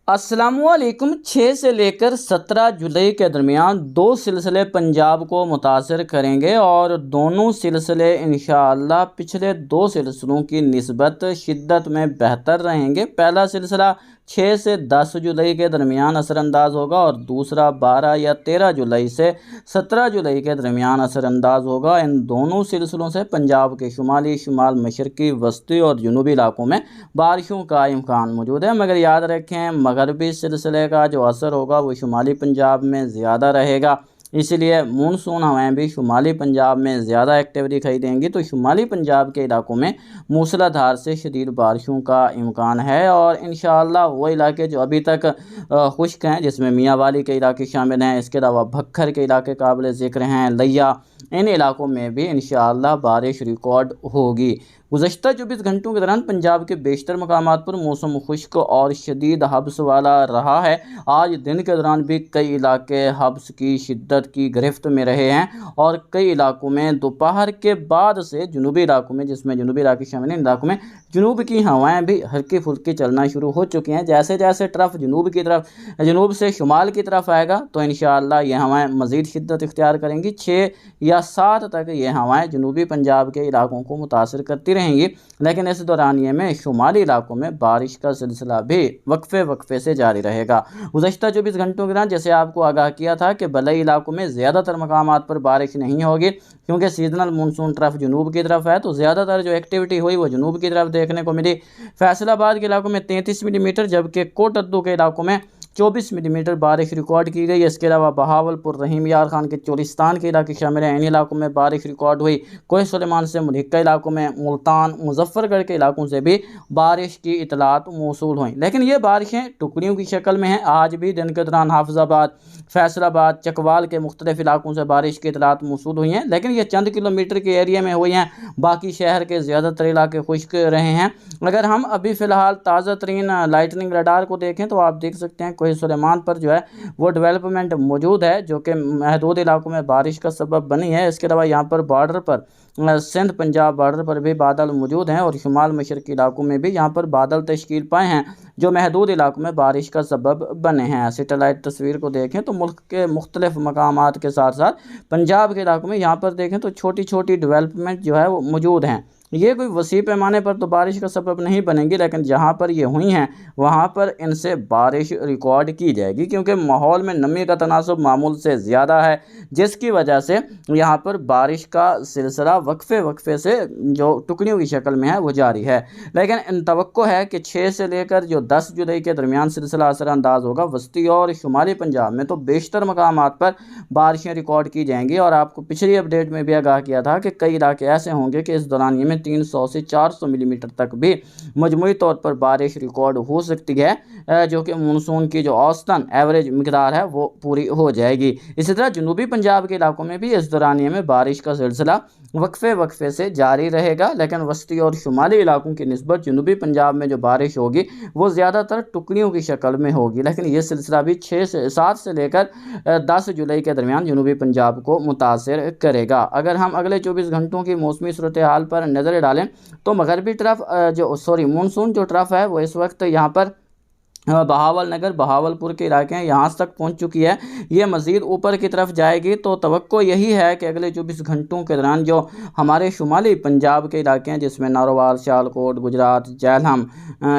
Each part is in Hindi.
अस्सलामुअलैकुम। 6 से लेकर 17 जुलाई के दरमियान दो सिलसिले पंजाब को मुतासर करेंगे और दोनों सिलसिले इंशाअल्लाह पिछले दो सिलसिलों की निस्बत शिद्दत में बेहतर रहेंगे। पहला सिलसिला 6 से 10 जुलाई के दरमियान असरअंदाज होगा और दूसरा 12 या 13 जुलाई से 17 जुलाई के दरमियान असरअंदाज होगा। इन दोनों सिलसिलों से पंजाब के शुमाली, शुमाल मशरकी, वस्ती और जनूबी इलाकों में बारिशों का इम्कान मौजूद है। मगर याद रखें, मगरबी सिलसिले का जो असर होगा वो शुमाली पंजाब में ज़्यादा रहेगा, इसलिए मानसून हवाएं भी शुमाली पंजाब में ज़्यादा एक्टिव दिखाई देंगी। तो शुमाली पंजाब के इलाकों में मूसलाधार से शदीद बारिशों का इम्कान है और इंशाअल्लाह वो इलाके जो अभी तक खुश्क हैं, जिसमें मियाँ वाली के इलाके शामिल हैं, इसके अलावा भक्खर के इलाके काबिल ज़िक्र हैं, लिया, इन इलाकों में भी इंशाअल्लाह बारिश रिकॉर्ड होगी। गुज़श्ता 24 घंटों के दौरान पंजाब के बेशतर मकामात पर मौसम खुश्क और शदीद हब्स वाला रहा है। आज दिन के दौरान भी कई इलाके हब्स की शिद्दत की गिरफ्त में रहे हैं और कई इलाकों में दोपहर के बाद से जनूबी इलाकों में, जिसमें जनूबी इलाके शामिल हैं, इलाकों में जनूब की हवाएं भी हल्की फुल्की चलना शुरू हो चुकी हैं। जैसे जैसे ट्रफ जनूब की तरफ, जनूब से शुमाल की तरफ आएगा तो इंशाअल्लाह ये हवाएं मज़ीद शिद्दत इख्तियार करेंगी। 6 या 7 तक ये हवाएं जनूबी पंजाब के इलाकों को मुतासर करती रहेंगी, लेकिन इस दौरानिए में शुमाली इलाकों में बारिश का सिलसिला भी वक्फे वक्फे से जारी रहेगा। गुज़श्ता 24 घंटों के दौरान जैसे आपको आगाह किया था कि बलई इलाकों में ज़्यादातर मकामात पर बारिश नहीं होगी, क्योंकि सीजनल मानसून तरफ जनूब की तरफ है, तो ज़्यादातर जो एक्टिविटी हुई वो जनूब की तरफ देखने को मिली। फैसलाबाद के इलाकों में 33 मिलीमीटर, जबकि कोटद्दू के इलाकों में 24 मिलीमीटर बारिश रिकॉर्ड की गई। इसके अलावा बहावलपुर, रहीम यार खान के चोलिस्तान के इलाके शामिल हैं, इन इलाकों में बारिश रिकॉर्ड हुई। कोह सुलेमान से मुल्हिका इलाकों में, मुल्तान, मुजफ्फरगढ़ के इलाकों से भी बारिश की इतलात मौसूल हुई, लेकिन ये बारिशें टुकड़ियों की शक्ल में हैं। आज भी दिन के दौरान हाफिजाबाद, फैसलाबाद, चकवाल के मुख्तलिफ इलाकों से बारिश की इतलात मौसूल हुई हैं, लेकिन ये चंद किलोमीटर के एरिया में हुई हैं। बाकी शहर के ज़्यादातर इलाके खुश्क रहे हैं। अगर हम अभी फ़िलहाल ताज़ा तरीन लाइटनिंग रडार को देखें तो आप देख सकते हैं कोह सुलेमान पर जो है वो डेवलपमेंट मौजूद है, जो कि महदूद इलाकों में बारिश का सबब बनी है। इसके अलावा यहाँ पर बॉर्डर पर, सिंध पंजाब बॉर्डर पर भी बादल मौजूद हैं और शुमाल मशरकी इलाकों में भी यहाँ पर बादल तश्कील पाए हैं, जो महदूद इलाकों में बारिश का सबब बने हैं। सैटेलाइट तस्वीर को देखें तो मुल्क के मुख्तलिफ मकामात के साथ साथ पंजाब के इलाकों में यहाँ पर देखें तो छोटी छोटी डेवलपमेंट जो है वो मौजूद हैं। ये कोई वसी पैमाने पर तो बारिश का सबब नहीं बनेंगी, लेकिन जहाँ पर ये हुई हैं वहाँ पर इनसे बारिश रिकॉर्ड की जाएगी, क्योंकि माहौल में नमी का तनासब मामूल से ज़्यादा है, जिसकी वजह से यहाँ पर बारिश का सिलसिला वक्फे वक्फे से जो टुकड़ियों की शक्ल में है वो जारी है। लेकिन तवक्को है कि 6 से लेकर जो 10 जुलाई के दरमियान सिलसिला असरअंदाज होगा। वस्ती और शुमाली पंजाब में तो बेशतर मकामात पर बारिशें रिकॉर्ड की जाएंगी और आपको पिछली अपडेट में भी आगाह किया था कि कई इलाके ऐसे होंगे कि इस दौरान में 300 से 400 मिलीमीटर तक भी मजमूई तौर पर बारिश रिकॉर्ड हो सकती है, जो कि मानसून की जो औसतन एवरेज मिकदार है वो पूरी हो जाएगी। इसी तरह जनूबी पंजाब के इलाकों में भी इस दौरानिए में बारिश का सिलसिला वक्फे वक्फे से जारी रहेगा, लेकिन वस्ती और शुमाली इलाकों की निस्बत जनूबी पंजाब में जो बारिश होगी वो ज़्यादातर टुकड़ियों की शक्ल में होगी, लेकिन ये सिलसिला भी 7 से लेकर 10 जुलाई के दरमियान जनूबी पंजाब को मुतासर करेगा। अगर हम अगले 24 घंटों की मौसमी सूरत हाल पर नज़र डालें तो मगरबी तरफ मानसून जो तरफ है वो इस वक्त यहाँ पर बहावल नगर, बहावलपुर के इलाके हैं, यहाँ तक पहुँच चुकी है। ये मज़ीद ऊपर की तरफ जाएगी, तो तवक्को यही है कि अगले 24 घंटों के दौरान जो हमारे शुमाली पंजाब के इलाके हैं, जिसमें नारोवाल, सियालकोट, गुजरात, जेहलम,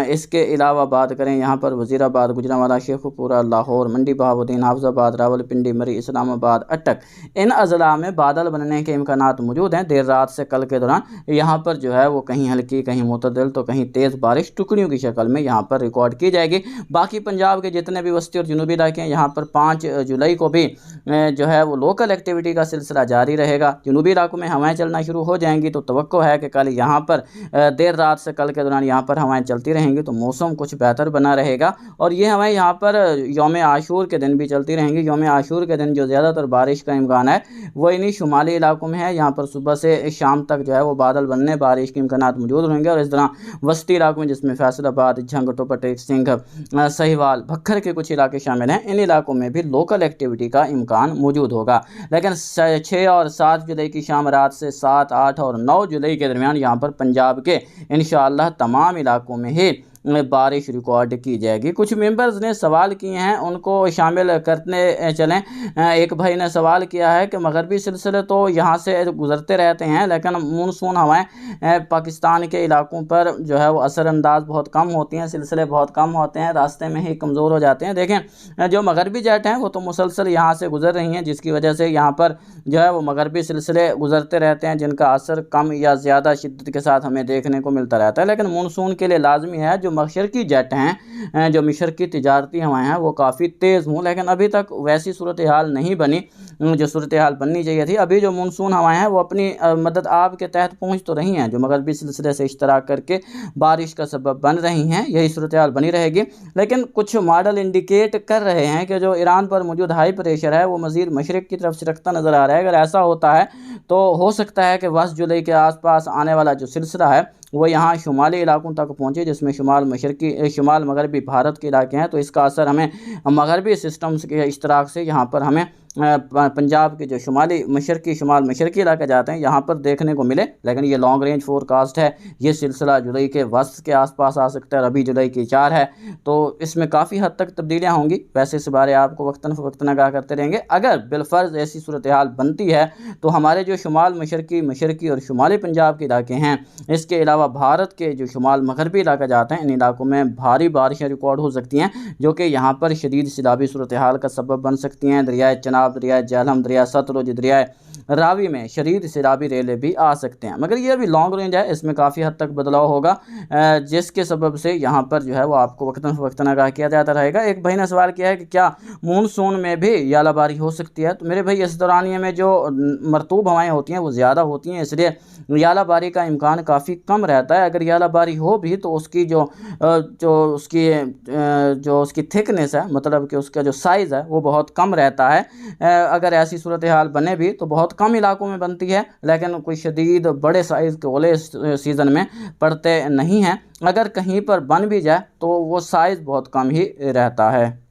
इसके अलावा बात करें यहाँ पर वज़ीराबाद, गुजरांवाला, शेखुपुरा, लाहौर, मंडी बहाउद्दीन, हाफिजाबाद, रावलपिंडी, मरी, इस्लामाबाद, अटक, इन अज़ला में बादल बनने के इम्कानात मौजूद हैं। देर रात से कल के दौरान यहाँ पर जो है वो कहीं हल्की, कहीं मुतदल, तो कहीं तेज़ बारिश टुकड़ियों की शक्ल में यहाँ पर रिकॉर्ड की जाएगी। बाकी पंजाब के जितने भी वस्ती और जनूबी इलाके हैं, यहाँ पर 5 जुलाई को भी जो है वो लोकल एक्टिविटी का सिलसिला जारी रहेगा। जनूबी इलाकों में हवाएं चलना शुरू हो जाएंगी, तो तवक्को है कि कल यहाँ पर देर रात से कल के दौरान यहाँ पर हवाएं चलती रहेंगी, तो मौसम कुछ बेहतर बना रहेगा। और ये हवाएं यहाँ पर यौम आशूर के दिन भी चलती रहेंगी। यौम आशूर के दिन जो ज़्यादातर बारिश का इम्कान है वो इन्हीं शुमाली इलाकों में है। यहाँ पर सुबह से शाम तक जो है वो बादल बनने, बारिश के इम्कानात मौजूद रहेंगे। और इस तरह वस्ती इलाकों में, जिसमें फैसलाबाद, झंग, टोपटेक, सिंघ, सहीवाल, भक्खर के कुछ इलाके शामिल हैं, इन इलाकों में भी लोकल एक्टिविटी का इम्कान मौजूद होगा। लेकिन 6 और 7 जुलाई की शाम रात से 7, 8 और 9 जुलाई के दरमियान यहाँ पर पंजाब के इंशाअल्लाह तमाम इलाकों में ही बारिश रिकॉर्ड की जाएगी। कुछ मेंबर्स ने सवाल किए हैं, उनको शामिल करने चलें। एक भाई ने सवाल किया है कि मगरबी सिलसिले तो यहाँ से गुजरते रहते हैं, लेकिन मानसून हवाएं पाकिस्तान के इलाकों पर जो है वो असरअंदाज बहुत कम होती हैं, सिलसिले बहुत कम होते हैं, रास्ते में ही कमज़ोर हो जाते हैं। देखें, जो मगरबी जेट हैं वो तो मुसलसल यहाँ से गुजर रही हैं, जिसकी वजह से यहाँ पर जो है वो मगरबी सिलसिले गुजरते रहते हैं, जिनका असर कम या ज़्यादा शिद्दत के साथ हमें देखने को मिलता रहता है। लेकिन मानसून के लिए लाजमी है जो मशरकी जेट हैं, जो मशरकी तिजारती हवाएं हैं, वो काफ़ी तेज़ हों। लेकिन अभी तक वैसी सूरत हाल नहीं बनी जो सूरत हाल बननी चाहिए थी। अभी जो मानसून हवाएं हैं वो अपनी मदद आब के तहत पहुँच तो रही हैं, जो मगरबी सिलसिले से इश्तराक करके बारिश का सबब बन रही हैं, यही सूरत हाल बनी रहेगी। लेकिन कुछ मॉडल इंडिकेट कर रहे हैं कि जो ईरान पर मौजूद हाई प्रेशर है वो मज़ीद मशरक़ की तरफ सिरकता नज़र आ रहा है। अगर ऐसा होता है तो हो सकता है कि 10 जुलाई के आसपास आने वाला जो सिलसिला है वो यहाँ शुमाली इलाकों तक पहुँचे, जिसमें शुमाल मगरबी भारत के इलाके हैं। तो इसका असर हमें मगरबी सिस्टम्स के इश्तराक से यहाँ पर हमें पंजाब के जो शुमाल मशरकी इलाके जाते हैं यहाँ पर देखने को मिले। लेकिन ये लॉन्ग रेंज फोरकास्ट है, ये सिलसिला जुलाई के वस्त के आसपास आ सकता है। अभी जुलाई की 4 है, तो इसमें काफ़ी हद तक तब्दीलियाँ होंगी। वैसे इस बारे आपको वक्तन फ़वक्तन आगाह करते रहेंगे। अगर बिलफर्ज ऐसी सूरत हाल बनती है तो हमारे जो शुमाल मशरकी और शुमाली पंजाब के इलाके हैं, इसके अलावा भारत के जो शुमाल मगरबी इलाके जाते हैं, इन इलाकों में भारी बारिशें रिकॉर्ड हो सकती हैं, जो कि यहाँ पर शदीद सैलाबी सूरत हाल का सबब बन सकती हैं। दरियाए चनाब, दरिया झेलम, दरिया सतलुज, दरिया रावी में शदीद सैलाबी रेले भी आ सकते हैं। मगर ये अभी लॉन्ग रेंज है, इसमें काफ़ी हद तक बदलाव होगा, जिसके सबब से यहाँ पर जो है वो आपको वक्तन फ़वक्तन आगाह किया जाता रहेगा। एक भाई ने सवाल किया है कि क्या मानसून में भी यालाबारी हो सकती है। तो मेरे भाई इस दौरानिए में जो मरतूब हवाएँ होती हैं वो ज़्यादा होती हैं, इसलिए यालाबारी का इम्कान काफ़ी कम रहता है। अगर यालाबारी हो भी तो उसकी जो उसकी थिकनेस है, मतलब कि उसका जो साइज़ है वो बहुत कम रहता है। अगर ऐसी सूरत हाल बने भी तो बहुत कम इलाकों में बनती है, लेकिन कोई शदीद बड़े साइज़ के ओले सीज़न में पड़ते नहीं हैं। अगर कहीं पर बन भी जाए तो वो साइज़ बहुत कम ही रहता है।